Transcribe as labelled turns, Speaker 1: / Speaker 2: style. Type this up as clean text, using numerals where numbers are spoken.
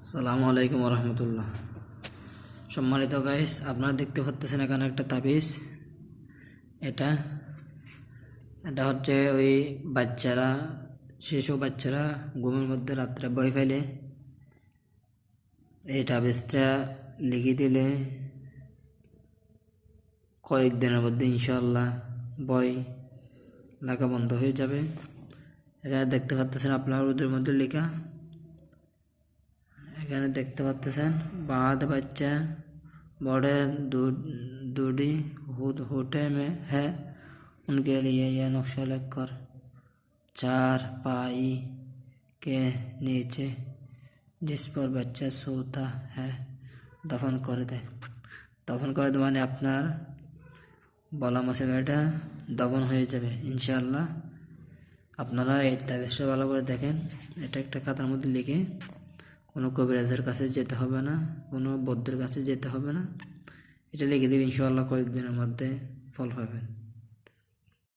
Speaker 1: আসসালামু আলাইকুম রহমতুল্লাহ। সম্মানিত গাইস, আপনারা দেখতে পাচ্ছেন এখানে একটা তাবিজ। এটা এটা হচ্ছে ওই বাচ্চারা, শিশু বাচ্চারা ঘুমের মধ্যে রাত্রে ভয় পেলে এই তাবিজটা লিখে দিলে কয়েকদিনের মধ্যে ইনশাআল্লাহ ভয় লাগা বন্ধ হয়ে যাবে। এখানে দেখতে পাচ্ছেন আপনার ওদের মধ্যে লেখা, এখানে দেখতে পাচ্ছেন बाद बच्चा बड़े दूरी होटे में है, उनके लिए यह नक्शा लिखकर चार पाई के नीचे जिस पर बच्चा सोता है दफन कर दे। दफन করে দে মানে আপনার বলা মশলাটা দফন হয়ে যাবে ইনশাআল্লাহ। আপনারা এই তাবিজটা ভালো করে দেখেন। এটা একটা খাতার মধ্যে লিখে কোনো কবিরাজের কাছে যেতে হবে না, কোনো বৌদ্ধের কাছে যেতে হবে না। এটা লিখে দেবেন, ইনশাআল্লাহ কয়েকদিনের মধ্যে ফল পাবেন।